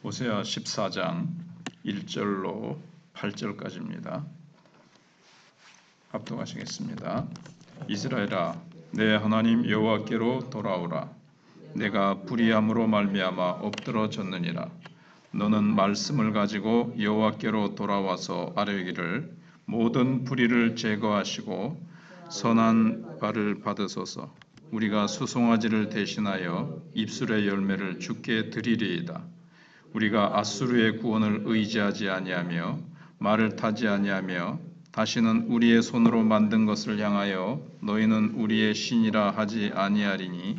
호세아 14장 1절로 8절까지입니다. 합독하시겠습니다. 이스라엘아, 내 하나님 여호와께로 돌아오라. 내가 불의함으로 말미암아 엎드러졌느니라. 너는 말씀을 가지고 여호와께로 돌아와서 아뢰기를 모든 불의를 제거하시고 선한 발을 받으소서. 우리가 수송아지를 대신하여 입술의 열매를 주께 드리리이다. 우리가 아수르의 구원을 의지하지 아니하며 말을 타지 아니하며 다시는 우리의 손으로 만든 것을 향하여 너희는 우리의 신이라 하지 아니하리니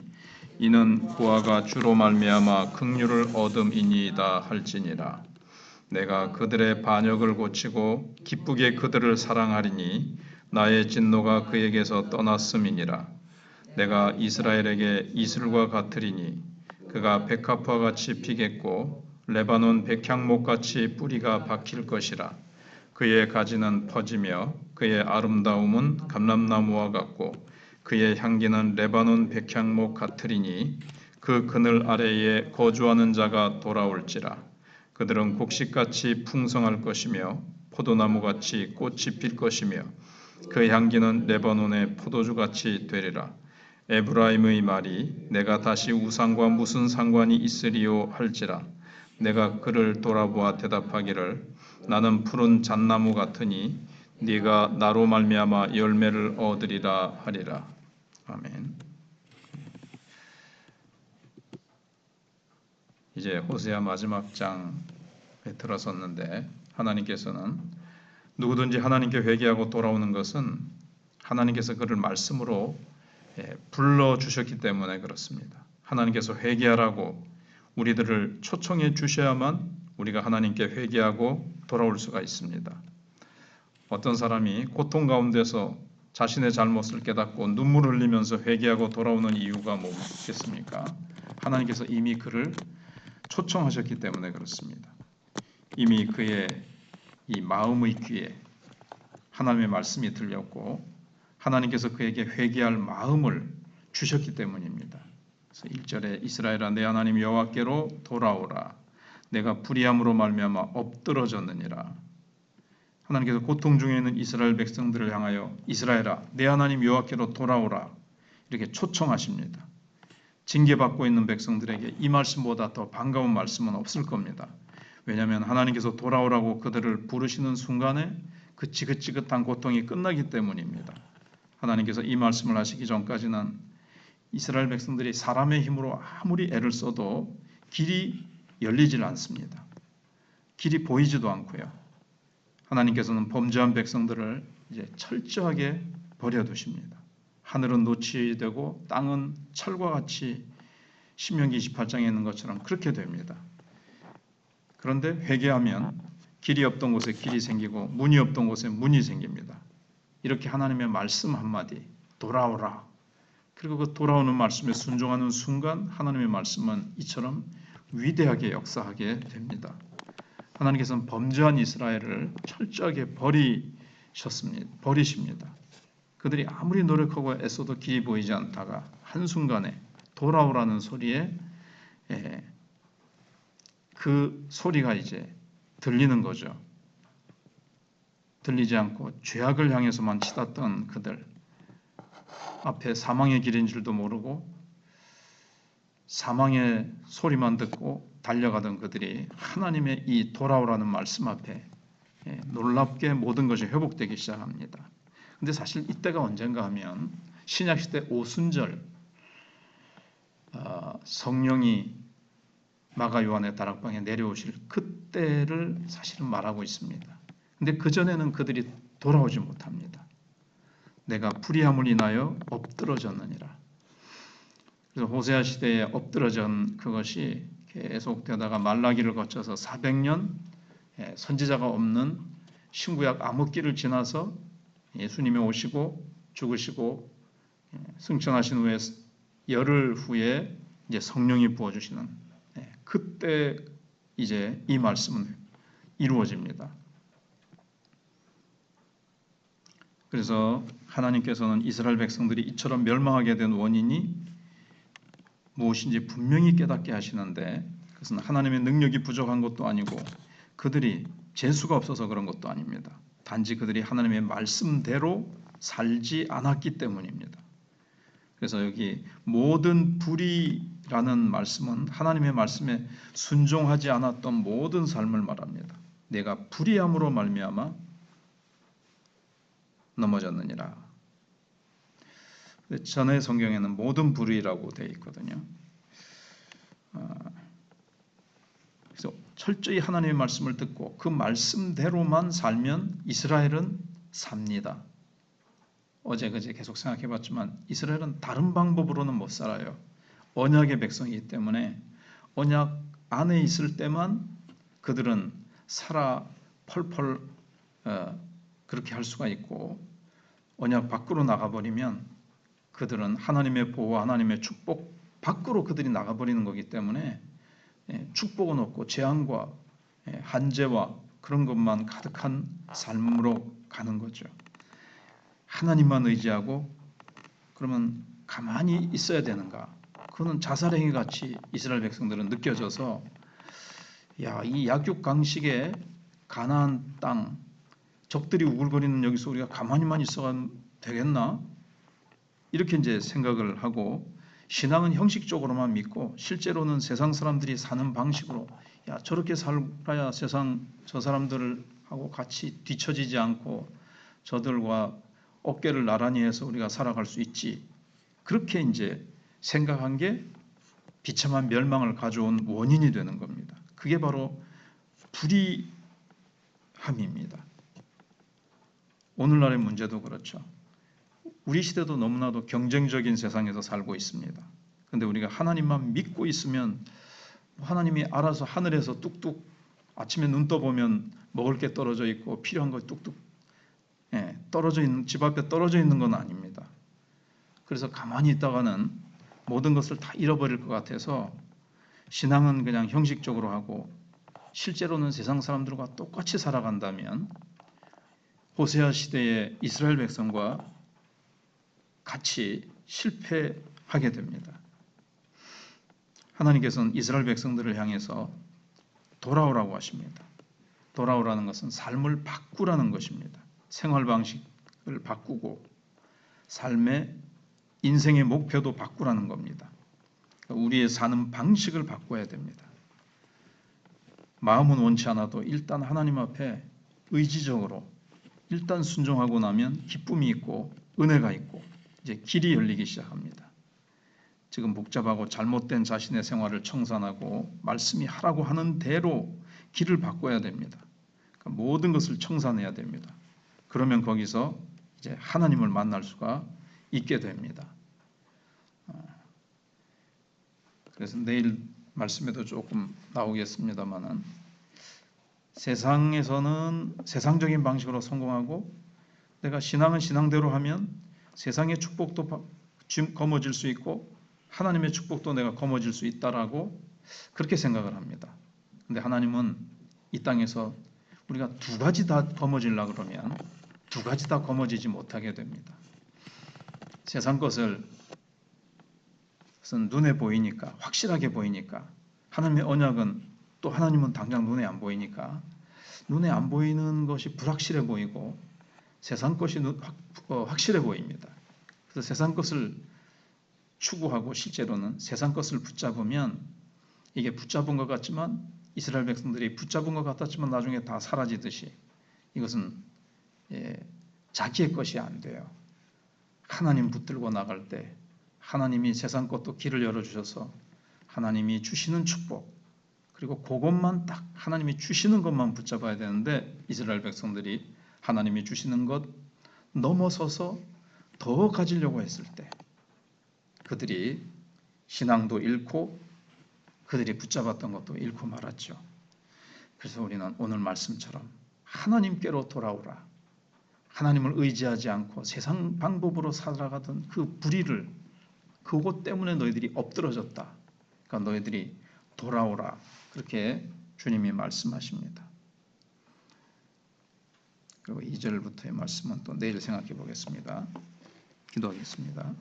이는 고아가 주로 말미암아 긍휼을 얻음이니이다 할지니라. 내가 그들의 반역을 고치고 기쁘게 그들을 사랑하리니 나의 진노가 그에게서 떠났음이니라. 내가 이스라엘에게 이슬과 같으리니 그가 백합화 같이 피겠고 레바논 백향목같이 뿌리가 박힐 것이라. 그의 가지는 퍼지며 그의 아름다움은 감람나무와 같고 그의 향기는 레바논 백향목 같으리니 그 그늘 아래에 거주하는 자가 돌아올지라. 그들은 곡식같이 풍성할 것이며 포도나무같이 꽃이 필 것이며 그 향기는 레바논의 포도주같이 되리라. 에브라임의 말이 내가 다시 우상과 무슨 상관이 있으리요 할지라. 내가 그를 돌아보아 대답하기를 나는 푸른 잣나무 같으니 네가 나로 말미암아 열매를 얻으리라 하리라. 아멘. 이제 호세아 마지막 장에 들어섰는데 하나님께서는 누구든지 하나님께 회개하고 돌아오는 것은 하나님께서 그를 말씀으로 불러주셨기 때문에 그렇습니다. 하나님께서 회개하라고 우리들을 초청해 주셔야만 우리가 하나님께 회개하고 돌아올 수가 있습니다. 어떤 사람이 고통 가운데서 자신의 잘못을 깨닫고 눈물을 흘리면서 회개하고 돌아오는 이유가 뭐겠습니까? 하나님께서 이미 그를 초청하셨기 때문에 그렇습니다. 이미 그의 이 마음의 귀에 하나님의 말씀이 들렸고 하나님께서 그에게 회개할 마음을 주셨기 때문입니다. 그래서 1절에 이스라엘아 내 하나님 여호와께로 돌아오라. 내가 불의함으로 말미암아 엎드러졌느니라. 하나님께서 고통 중에 있는 이스라엘 백성들을 향하여 이스라엘아 내 하나님 여호와께로 돌아오라 이렇게 초청하십니다. 징계받고 있는 백성들에게 이 말씀보다 더 반가운 말씀은 없을 겁니다. 왜냐하면 하나님께서 돌아오라고 그들을 부르시는 순간에 그 지긋지긋한 고통이 끝나기 때문입니다. 하나님께서 이 말씀을 하시기 전까지는 이스라엘 백성들이 사람의 힘으로 아무리 애를 써도 길이 열리질 않습니다. 길이 보이지도 않고요. 하나님께서는 범죄한 백성들을 이제 철저하게 버려두십니다. 하늘은 노치 되고 땅은 철과 같이 신명기 28장에 있는 것처럼 그렇게 됩니다. 그런데 회개하면 길이 없던 곳에 길이 생기고 문이 없던 곳에 문이 생깁니다. 이렇게 하나님의 말씀 한마디 돌아오라. 그리고 그 돌아오는 말씀에 순종하는 순간 하나님의 말씀은 이처럼 위대하게 역사하게 됩니다. 하나님께서는 범죄한 이스라엘을 철저하게 버리십니다. 그들이 아무리 노력하고 애써도 길이 보이지 않다가 한순간에 돌아오라는 소리에 그 소리가 이제 들리는 거죠. 들리지 않고 죄악을 향해서만 치닫던 그들 앞에 사망의 길인 줄도 모르고 사망의 소리만 듣고 달려가던 그들이 하나님의 이 돌아오라는 말씀 앞에 놀랍게 모든 것이 회복되기 시작합니다. 근데 사실 이때가 언젠가 하면 신약시대 오순절 성령이 마가 요한의 다락방에 내려오실 그때를 사실은 말하고 있습니다. 근데 그전에는 그들이 돌아오지 못합니다. 내가 불의함을 인하여 엎드러졌느니라. 그래서 호세아 시대에 엎드러진 그것이 계속되다가 말라기를 거쳐서 400년 선지자가 없는 신구약 암흑기를 지나서 예수님이 오시고 죽으시고 승천하신 후에 열흘 후에 이제 성령이 부어주시는 그때 이제 이 말씀은 이루어집니다. 그래서 하나님께서는 이스라엘 백성들이 이처럼 멸망하게 된 원인이 무엇인지 분명히 깨닫게 하시는데 그것은 하나님의 능력이 부족한 것도 아니고 그들이 재수가 없어서 그런 것도 아닙니다. 단지 그들이 하나님의 말씀대로 살지 않았기 때문입니다. 그래서 여기 모든 불의라는 말씀은 하나님의 말씀에 순종하지 않았던 모든 삶을 말합니다. 내가 불의함으로 말미암아 넘어졌느니라. 전의 성경에는 모든 불의라고 되어 있거든요. 그래서 철저히 하나님의 말씀을 듣고 그 말씀대로만 살면 이스라엘은 삽니다. 어제 그제 계속 생각해봤지만 이스라엘은 다른 방법으로는 못 살아요. 언약의 백성이기 때문에 언약 안에 있을 때만 그들은 살아 펄펄 그렇게 할 수가 있고 언약 밖으로 나가버리면 그들은 하나님의 보호, 하나님의 축복 밖으로 그들이 나가버리는 거기 때문에 축복은 없고 재앙과 한재와 그런 것만 가득한 삶으로 가는 거죠. 하나님만 의지하고 그러면 가만히 있어야 되는가? 그거는 자살행위 같이 이스라엘 백성들은 느껴져서 이 약육강식의 가나안 땅 적들이 우글거리는 여기서 우리가 가만히만 있어가면 되겠나? 이렇게 이제 생각을 하고 신앙은 형식적으로만 믿고 실제로는 세상 사람들이 사는 방식으로 저렇게 살아야 세상 저 사람들하고 같이 뒤처지지 않고 저들과 어깨를 나란히 해서 우리가 살아갈 수 있지. 그렇게 이제 생각한 게 비참한 멸망을 가져온 원인이 되는 겁니다. 그게 바로 불의함입니다. 오늘날의 문제도 그렇죠. 우리 시대도 너무나도 경쟁적인 세상에서 살고 있습니다. 그런데 우리가 하나님만 믿고 있으면 하나님이 알아서 하늘에서 뚝뚝 아침에 눈 떠보면 먹을 게 떨어져 있고 필요한 거 뚝뚝 떨어져 있는 집 앞에 떨어져 있는 건 아닙니다. 그래서 가만히 있다가는 모든 것을 다 잃어버릴 것 같아서 신앙은 그냥 형식적으로 하고 실제로는 세상 사람들과 똑같이 살아간다면 호세아 시대의 이스라엘 백성과 같이 실패하게 됩니다. 하나님께서는 이스라엘 백성들을 향해서 돌아오라고 하십니다. 돌아오라는 것은 삶을 바꾸라는 것입니다. 생활 방식을 바꾸고 삶의 인생의 목표도 바꾸라는 겁니다. 우리의 사는 방식을 바꿔야 됩니다. 마음은 원치 않아도 일단 하나님 앞에 의지적으로 일단 순종하고 나면 기쁨이 있고 은혜가 있고 이제 길이 열리기 시작합니다. 지금 복잡하고 잘못된 자신의 생활을 청산하고 말씀이 하라고 하는 대로 길을 바꿔야 됩니다. 그러니까 모든 것을 청산해야 됩니다. 그러면 거기서 이제 하나님을 만날 수가 있게 됩니다. 그래서 내일 말씀에도 조금 나오겠습니다만은 세상에서는 세상적인 방식으로 성공하고 내가 신앙은 신앙대로 하면 세상의 축복도 거머쥘 수 있고 하나님의 축복도 내가 거머쥘 수 있다라고 그렇게 생각을 합니다. 근데 하나님은 이 땅에서 우리가 두 가지 다 거머쥐려고 그러면 두 가지 다 거머쥐지 못하게 됩니다. 세상 것을 눈에 보이니까 확실하게 보이니까 하나님의 언약은 또 하나님은 당장 눈에 안 보이니까 눈에 안 보이는 것이 불확실해 보이고 세상 것이 확실해 보입니다. 그래서 세상 것을 추구하고 실제로는 세상 것을 붙잡으면 이게 붙잡은 것 같지만 이스라엘 백성들이 붙잡은 것 같았지만 나중에 다 사라지듯이 이것은 자기의 것이 안 돼요. 하나님 붙들고 나갈 때 하나님이 세상 것도 길을 열어주셔서 하나님이 주시는 축복 그리고 그것만 딱 하나님이 주시는 것만 붙잡아야 되는데 이스라엘 백성들이 하나님이 주시는 것 넘어서서 더 가지려고 했을 때 그들이 신앙도 잃고 그들이 붙잡았던 것도 잃고 말았죠. 그래서 우리는 오늘 말씀처럼 하나님께로 돌아오라. 하나님을 의지하지 않고 세상 방법으로 살아가던 그 불의를 그것 때문에 너희들이 엎드러졌다. 그러니까 너희들이 돌아오라. 그렇게 주님이 말씀하십니다. 그리고 2절부터의 말씀은 또 내일 생각해 보겠습니다. 기도하겠습니다.